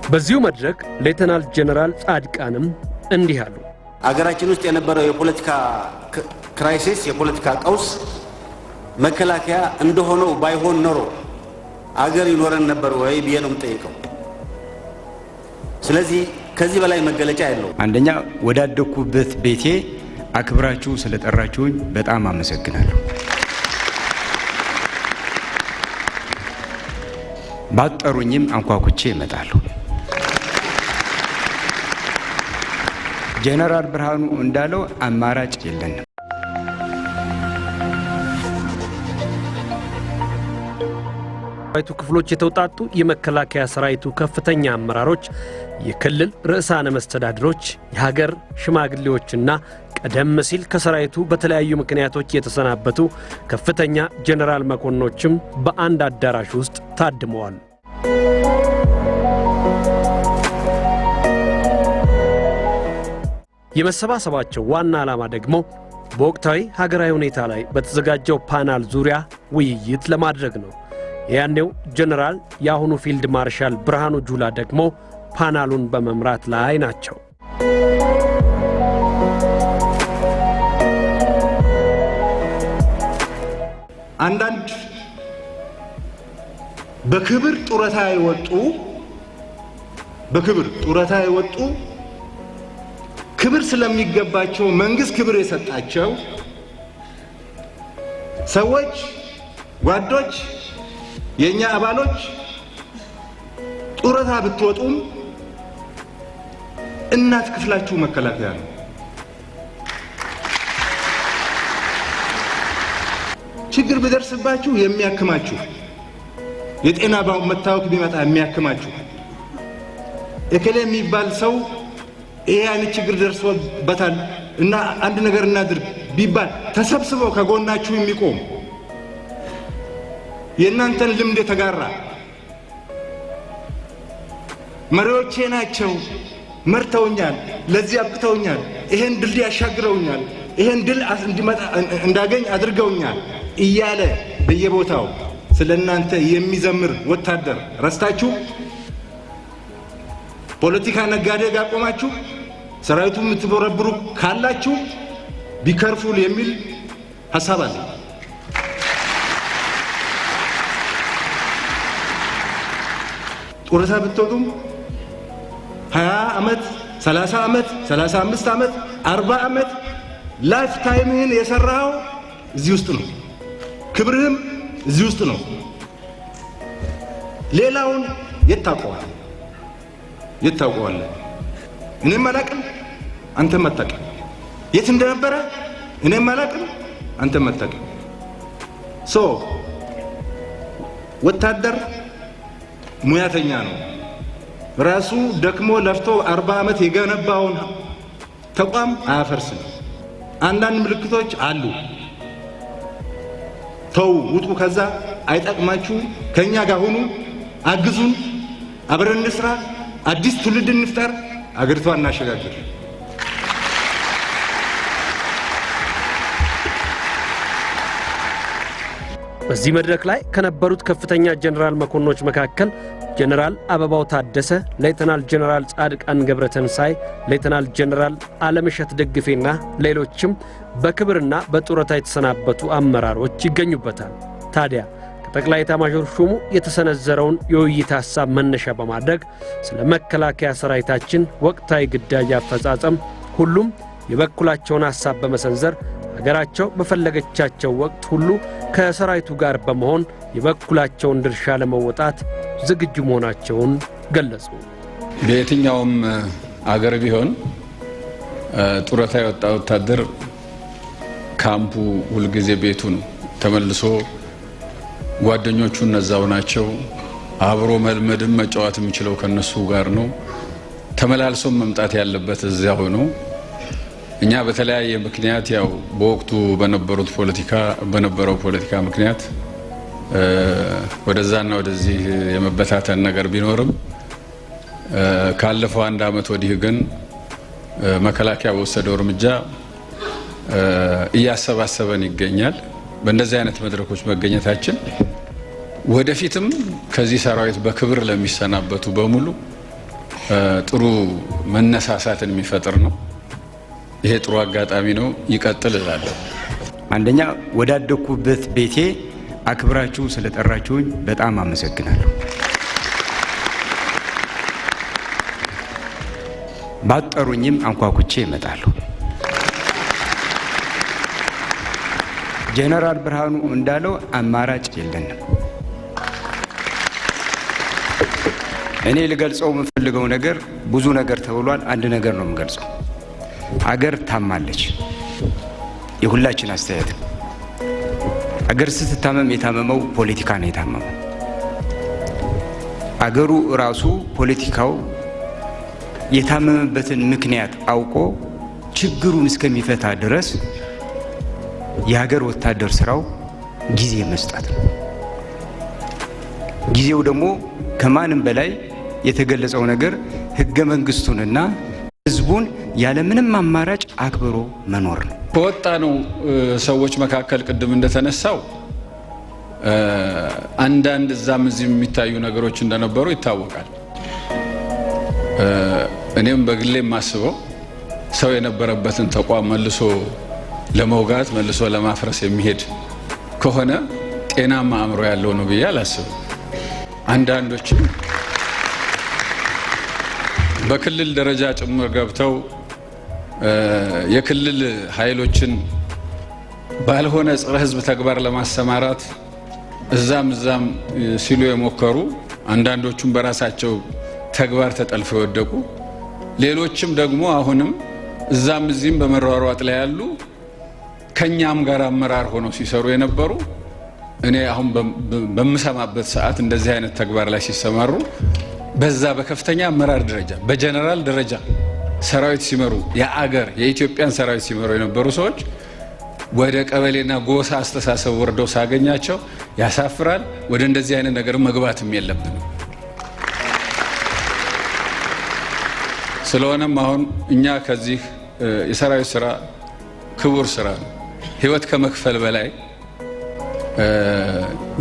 በዚሁ መድረክ ሌተናል ጀነራል ጻድቃንም እንዲህ አሉ። አገራችን ውስጥ የነበረው የፖለቲካ ክራይሲስ የፖለቲካ ቀውስ መከላከያ እንደሆነው ባይሆን ኖሮ አገር ይኖረን ነበር ወይ ብዬ ነው የምጠይቀው። ስለዚህ ከዚህ በላይ መገለጫ ያለው አንደኛ ወዳደኩበት ቤቴ አክብራችሁ ስለጠራችሁኝ በጣም አመሰግናለሁ። ባጠሩኝም አንኳኩቼ እመጣለሁ። ጀነራል ብርሃኑ እንዳለው አማራጭ የለንም። ሰራዊቱ ክፍሎች የተውጣጡ የመከላከያ ሰራዊቱ ከፍተኛ አመራሮች፣ የክልል ርዕሳነ መስተዳድሮች፣ የሀገር ሽማግሌዎችና ቀደም ሲል ከሰራዊቱ በተለያዩ ምክንያቶች የተሰናበቱ ከፍተኛ ጀነራል መኮንኖችም በአንድ አዳራሽ ውስጥ ታድመዋል። የመሰባሰባቸው ዋና ዓላማ ደግሞ በወቅታዊ ሀገራዊ ሁኔታ ላይ በተዘጋጀው ፓናል ዙሪያ ውይይት ለማድረግ ነው። ያኔው ጀነራል የአሁኑ ፊልድ ማርሻል ብርሃኑ ጁላ ደግሞ ፓናሉን በመምራት ላይ ናቸው። አንዳንድ በክብር ጡረታ የወጡ ክብር ስለሚገባቸው መንግስት ክብር የሰጣቸው ሰዎች ጓዶች የኛ አባሎች ጡረታ ብትወጡም እናት ክፍላችሁ መከላከያ ነው። ችግር ቢደርስባችሁ የሚያክማችሁ የጤና መታወክ ቢመጣ የሚያክማችሁ እከሌ የሚባል ሰው ይሄ አይነት ችግር ደርሶበታል እና አንድ ነገር እናድርግ ቢባል ተሰብስበው ከጎናችሁ የሚቆም የእናንተን ልምድ የተጋራ መሪዎቼ ናቸው፣ መርተውኛል፣ ለዚህ አብቅተውኛል፣ ይሄን ድል ያሻግረውኛል፣ ይሄን ድል እንዳገኝ አድርገውኛል እያለ በየቦታው ስለናንተ የሚዘምር ወታደር ረስታችሁ ፖለቲካ ነጋዴ ጋር ቆማችሁ ሰራዊቱ የምትቦረብሩ ካላችሁ ቢከርፉል የሚል ሐሳብ አለ። ጡረታ ብትወጡም 20 ዓመት 30 ዓመት 35 ዓመት 40 ዓመት ላይፍ ታይምህን የሰራው እዚህ ውስጥ ነው። ክብርህም እዚህ ውስጥ ነው። ሌላውን የታውቀዋል። እኔም አላቅም አንተም አታውቅም። የት እንደነበረ እኔም አላቅም አንተም አታውቅም። ወታደር ሙያተኛ ነው። ራሱ ደክሞ ለፍቶ 40 ዓመት የገነባውን ተቋም አያፈርስም። አንዳንድ ምልክቶች አሉ። ተው ውጡ፣ ከዛ አይጠቅማችሁ፣ ከኛ ጋር ሁኑ፣ አግዙን፣ አብረን እንስራ፣ አዲስ ትውልድ እንፍጠር፣ አገሪቷን እናሸጋግር። በዚህ መድረክ ላይ ከነበሩት ከፍተኛ ጀነራል መኮንኖች መካከል ጀነራል አበባው ታደሰ፣ ሌተናል ጀነራል ጻድቃን ገብረተንሳይ፣ ሌተናል ጀነራል አለምሸት ደግፌና ሌሎችም በክብርና በጡረታ የተሰናበቱ አመራሮች ይገኙበታል። ታዲያ ከጠቅላይ ኤታማዦር ሹሙ የተሰነዘረውን የውይይት ሐሳብ መነሻ በማድረግ ስለ መከላከያ ሰራዊታችን ወቅታዊ ግዳጅ አፈጻጸም ሁሉም የበኩላቸውን ሐሳብ በመሰንዘር ሀገራቸው በፈለገቻቸው ወቅት ሁሉ ከሰራዊቱ ጋር በመሆን የበኩላቸውን ድርሻ ለመወጣት ዝግጁ መሆናቸውን ገለጹ። በየትኛውም አገር ቢሆን ጡረታ የወጣ ወታደር ካምፑ ሁልጊዜ ቤቱ ነው። ተመልሶ ጓደኞቹ እነዛው ናቸው። አብሮ መልመድም መጫወት የሚችለው ከነሱ ጋር ነው። ተመላልሶ መምጣት ያለበት እዚያው ነው። እኛ በተለያየ ምክንያት ያው በወቅቱ በነበረው ፖለቲካ ምክንያት ወደዛና ወደዚህ የመበታተን ነገር ቢኖርም ካለፈው 1 ዓመት ወዲህ ግን መከላከያ በወሰደው እርምጃ እያሰባሰበን ይገኛል። በእንደዚህ አይነት መድረኮች መገኘታችን ወደፊትም ከዚህ ሰራዊት በክብር ለሚሰናበቱ በሙሉ ጥሩ መነሳሳትን የሚፈጥር ነው። ይሄ ጥሩ አጋጣሚ ነው፣ ይቀጥል እላለሁ። አንደኛ ወዳደኩበት ቤቴ አክብራችሁ ስለጠራችሁኝ በጣም አመሰግናለሁ። ባጠሩኝም አንኳኩቼ እመጣለሁ። ጄኔራል ብርሃኑ እንዳለው አማራጭ የለንም። እኔ ልገልጸው የምፈልገው ነገር ብዙ ነገር ተብሏል። አንድ ነገር ነው የምገልጸው። አገር ታማለች። የሁላችን አስተያየት አገር ስትታመም የታመመው ፖለቲካ ነው የታመመው። አገሩ ራሱ ፖለቲካው የታመመበትን ምክንያት አውቆ ችግሩን እስከሚፈታ ድረስ የሀገር ወታደር ስራው ጊዜ መስጠት ነው። ጊዜው ደግሞ ከማንም በላይ የተገለጸው ነገር ህገ መንግስቱንና ህዝቡን ያለምንም አማራጭ አክብሮ መኖር ነው። ከወጣ ነው ሰዎች መካከል ቅድም እንደተነሳው አንዳንድ እዛም እዚህም የሚታዩ ነገሮች እንደነበሩ ይታወቃል። እኔም በግሌ የማስበው ሰው የነበረበትን ተቋም መልሶ ለመውጋት መልሶ ለማፍረስ የሚሄድ ከሆነ ጤናማ አእምሮ ያለው ነው ብዬ አላስብም። አንዳንዶችም በክልል ደረጃ ጭምር ገብተው የክልል ኃይሎችን ባልሆነ ጸረ ህዝብ ተግባር ለማሰማራት እዛም ሲሉ የሞከሩ፣ አንዳንዶቹም በራሳቸው ተግባር ተጠልፈው የወደቁ፣ ሌሎችም ደግሞ አሁንም እዛም እዚህም በመሯሯጥ ላይ ያሉ ከኛም ጋር አመራር ሆነው ሲሰሩ የነበሩ እኔ አሁን በምሰማበት ሰዓት እንደዚህ አይነት ተግባር ላይ ሲሰማሩ በዛ በከፍተኛ አመራር ደረጃ በጀነራል ደረጃ ሰራዊት ሲመሩ የኢትዮጵያን ሰራዊት ሲመሩ የነበሩ ሰዎች ወደ ቀበሌና ጎሳ አስተሳሰብ ወርደው ሳገኛቸው ያሳፍራል። ወደ እንደዚህ አይነት ነገር መግባትም የለብንም። ስለሆነም አሁን እኛ ከዚህ የሰራዊት ስራ ክቡር ስራ ነው። ህይወት ከመክፈል በላይ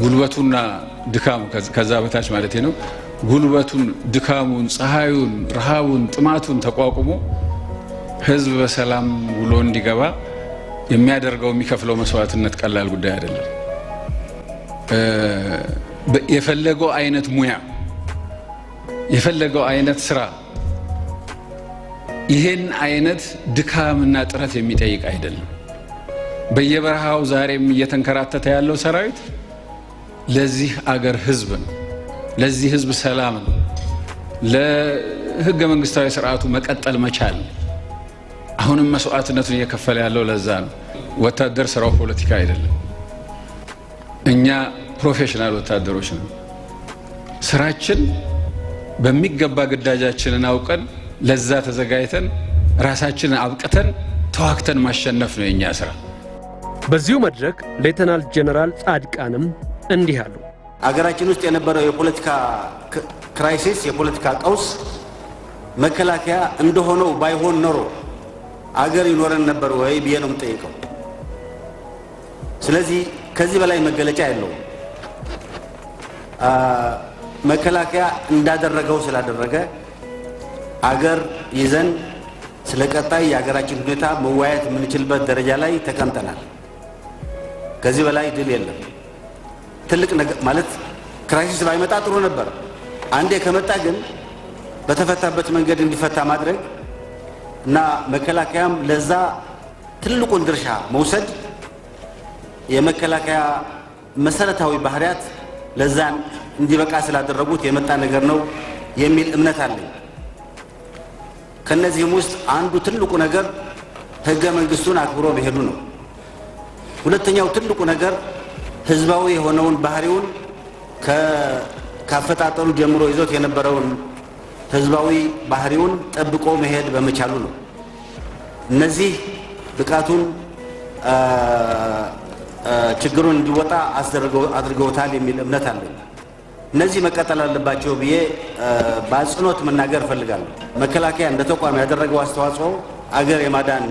ጉልበቱና ድካሙ ከዛ በታች ማለት ነው። ጉልበቱን፣ ድካሙን፣ ፀሐዩን፣ ረሃቡን፣ ጥማቱን ተቋቁሞ ህዝብ በሰላም ውሎ እንዲገባ የሚያደርገው የሚከፍለው መስዋዕትነት ቀላል ጉዳይ አይደለም። የፈለገው አይነት ሙያ፣ የፈለገው አይነት ስራ ይሄን አይነት ድካምና ጥረት የሚጠይቅ አይደለም። በየበረሃው ዛሬም እየተንከራተተ ያለው ሰራዊት ለዚህ አገር ህዝብ ነው፣ ለዚህ ህዝብ ሰላም ነው፣ ለህገ መንግስታዊ ስርዓቱ መቀጠል መቻል ነው። አሁንም መስዋዕትነቱን እየከፈለ ያለው ለዛ ነው። ወታደር ስራው ፖለቲካ አይደለም። እኛ ፕሮፌሽናል ወታደሮች ነን። ስራችን በሚገባ ግዳጃችንን አውቀን ለዛ ተዘጋጅተን ራሳችንን አብቅተን ተዋክተን ማሸነፍ ነው የኛ ስራ። በዚሁ መድረክ ሌተናል ጄኔራል ጻድቃንም እንዲህ አሉ። አገራችን ውስጥ የነበረው የፖለቲካ ክራይሲስ፣ የፖለቲካ ቀውስ መከላከያ እንደሆነው ባይሆን ኖሮ አገር ይኖረን ነበር ወይ ብዬ ነው የምጠይቀው። ስለዚህ ከዚህ በላይ መገለጫ የለውም። መከላከያ እንዳደረገው ስላደረገ አገር ይዘን ስለ ቀጣይ የሀገራችን ሁኔታ መወያየት የምንችልበት ደረጃ ላይ ተቀምጠናል። ከዚህ በላይ ድል የለም። ትልቅ ነገር ማለት ክራይሲስ ባይመጣ ጥሩ ነበር። አንዴ ከመጣ ግን በተፈታበት መንገድ እንዲፈታ ማድረግ እና መከላከያም ለዛ ትልቁን ድርሻ መውሰድ የመከላከያ መሰረታዊ ባህሪያት ለዛን እንዲበቃ ስላደረጉት የመጣ ነገር ነው የሚል እምነት አለኝ። ከነዚህም ውስጥ አንዱ ትልቁ ነገር ህገ መንግስቱን አክብሮ መሄዱ ነው። ሁለተኛው ትልቁ ነገር ህዝባዊ የሆነውን ባህሪውን ካፈጣጠሩ ጀምሮ ይዞት የነበረውን ህዝባዊ ባህሪውን ጠብቆ መሄድ በመቻሉ ነው። እነዚህ ብቃቱን ችግሩን እንዲወጣ አድርገውታል የሚል እምነት አለኝ። እነዚህ መቀጠል አለባቸው ብዬ በአጽንኦት መናገር እፈልጋለሁ። መከላከያ እንደ ተቋም ያደረገው አስተዋጽኦ አገር የማዳን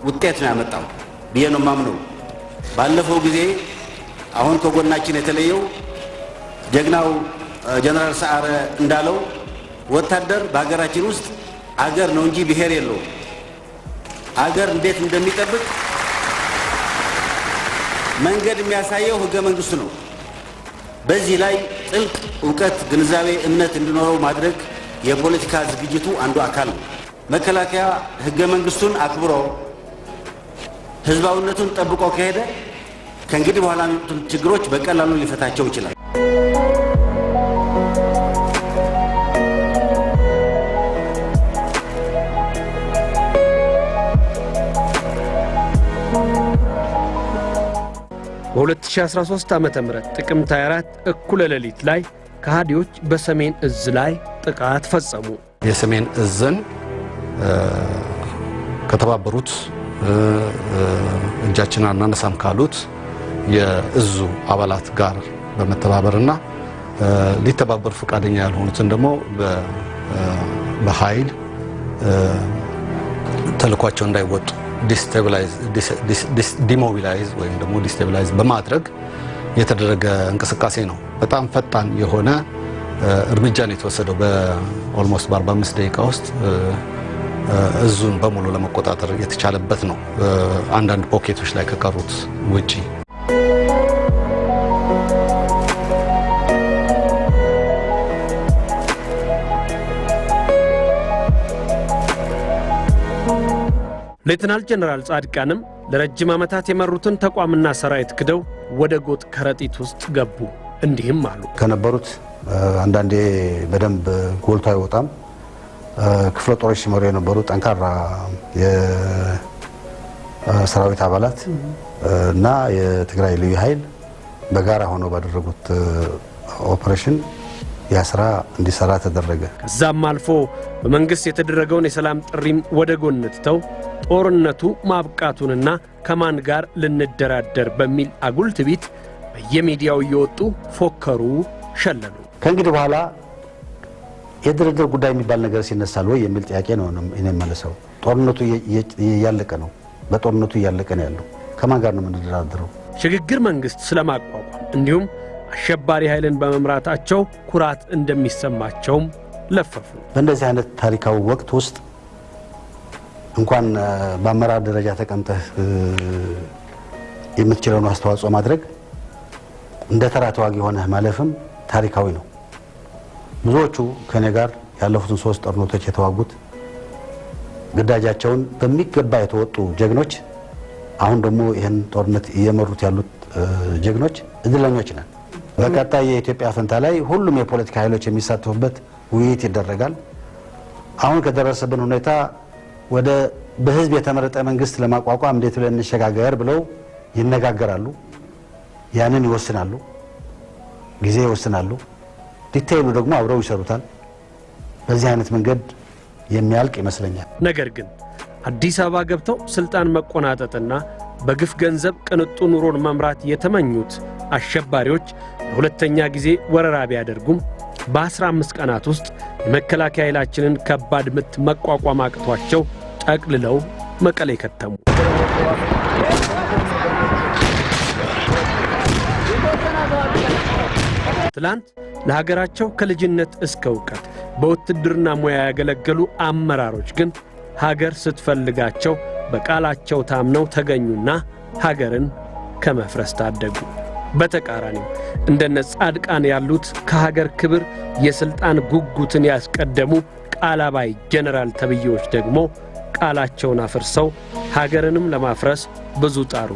ውጤት ነው ያመጣው ብዬ ነው የማምነው። ባለፈው ጊዜ አሁን ከጎናችን የተለየው ጀግናው ጀነራል ሰዓረ እንዳለው ወታደር በሀገራችን ውስጥ አገር ነው እንጂ ብሔር የለውም። አገር እንዴት እንደሚጠብቅ መንገድ የሚያሳየው ህገ መንግስቱ ነው። በዚህ ላይ ጥልቅ እውቀት፣ ግንዛቤ፣ እምነት እንዲኖረው ማድረግ የፖለቲካ ዝግጅቱ አንዱ አካል ነው። መከላከያ ህገ መንግስቱን አክብሮ ህዝባዊነቱን ጠብቆ ከሄደ ከእንግዲህ በኋላ የሚመጡትን ችግሮች በቀላሉ ሊፈታቸው ይችላል። በ2013 ዓ.ም ጥቅምት 24 እኩለ ሌሊት ላይ ከሃዲዎች በሰሜን እዝ ላይ ጥቃት ፈጸሙ። የሰሜን እዝን ከተባበሩት እጃችንን አናነሳም ካሉት የእዙ አባላት ጋር በመተባበርና ሊተባበሩ ፈቃደኛ ያልሆኑትን ደግሞ በኃይል ተልኳቸው እንዳይወጡ ዲሞቢላይዝ ወይም ደግሞ ዲስቴብላይዝ በማድረግ የተደረገ እንቅስቃሴ ነው። በጣም ፈጣን የሆነ እርምጃ ነው የተወሰደው። በኦልሞስት በ45 ደቂቃ ውስጥ እዙን በሙሉ ለመቆጣጠር የተቻለበት ነው፣ አንዳንድ ፖኬቶች ላይ ከቀሩት ውጪ። ሌተናል ጀነራል ጻድቃንም ለረጅም ዓመታት የመሩትን ተቋምና ሰራዊት ክደው ወደ ጎጥ ከረጢት ውስጥ ገቡ። እንዲህም አሉ። ከነበሩት አንዳንዴ በደንብ ጎልቶ አይወጣም ክፍለ ጦሮች ሲመሩ የነበሩ ጠንካራ የሰራዊት አባላት እና የትግራይ ልዩ ኃይል በጋራ ሆነው ባደረጉት ኦፕሬሽን ያስራ እንዲሰራ ተደረገ። ከዛም አልፎ በመንግስት የተደረገውን የሰላም ጥሪም ወደ ጎን ትተው ጦርነቱ ማብቃቱንና ከማን ጋር ልንደራደር በሚል አጉል ትዕቢት በየሚዲያው እየወጡ ፎከሩ፣ ሸለሉ። ከእንግዲህ በኋላ የድርድር ጉዳይ የሚባል ነገር ሲነሳል ወይ የሚል ጥያቄ ነው እኔ የምመልሰው። ጦርነቱ እያለቀ ነው። በጦርነቱ እያለቀ ነው ያለው። ከማን ጋር ነው የምንደራደረው? ሽግግር መንግስት ስለማቋቋም እንዲሁም አሸባሪ ኃይልን በመምራታቸው ኩራት እንደሚሰማቸውም ለፈፉ። በእንደዚህ አይነት ታሪካዊ ወቅት ውስጥ እንኳን በአመራር ደረጃ ተቀምጠህ የምትችለውን አስተዋጽኦ ማድረግ እንደ ተራ ተዋጊ ሆነህ ማለፍም ታሪካዊ ነው። ብዙዎቹ ከኔ ጋር ያለፉትን 3 ጦርነቶች የተዋጉት ግዳጃቸውን በሚገባ የተወጡ ጀግኖች፣ አሁን ደግሞ ይህን ጦርነት እየመሩት ያሉት ጀግኖች እድለኞች ነን። በቀጣይ የኢትዮጵያ ፈንታ ላይ ሁሉም የፖለቲካ ኃይሎች የሚሳተፉበት ውይይት ይደረጋል። አሁን ከደረሰብን ሁኔታ ወደ በህዝብ የተመረጠ መንግስት ለማቋቋም እንዴት ብለን እንሸጋገር ብለው ይነጋገራሉ። ያንን ይወስናሉ፣ ጊዜ ይወስናሉ። ዲቴይሉ ደግሞ አብረው ይሰሩታል። በዚህ አይነት መንገድ የሚያልቅ ይመስለኛል። ነገር ግን አዲስ አበባ ገብተው ስልጣን መቆናጠጥና በግፍ ገንዘብ ቅንጡ ኑሮን መምራት የተመኙት አሸባሪዎች ለሁለተኛ ጊዜ ወረራ ቢያደርጉም በ15 ቀናት ውስጥ የመከላከያ ኃይላችንን ከባድ ምት መቋቋም አቅቷቸው ጠቅልለው መቀሌ ከተሙ። ትላንት ለሀገራቸው ከልጅነት እስከ ዕውቀት በውትድርና ሙያ ያገለገሉ አመራሮች ግን ሀገር ስትፈልጋቸው በቃላቸው ታምነው ተገኙና ሀገርን ከመፍረስ ታደጉ። በተቃራኒው እንደነ ጻድቃን ያሉት ከሀገር ክብር የስልጣን ጉጉትን ያስቀደሙ ቃላባይ ጀነራል ተብዬዎች ደግሞ ቃላቸውን አፍርሰው ሀገርንም ለማፍረስ ብዙ ጣሩ።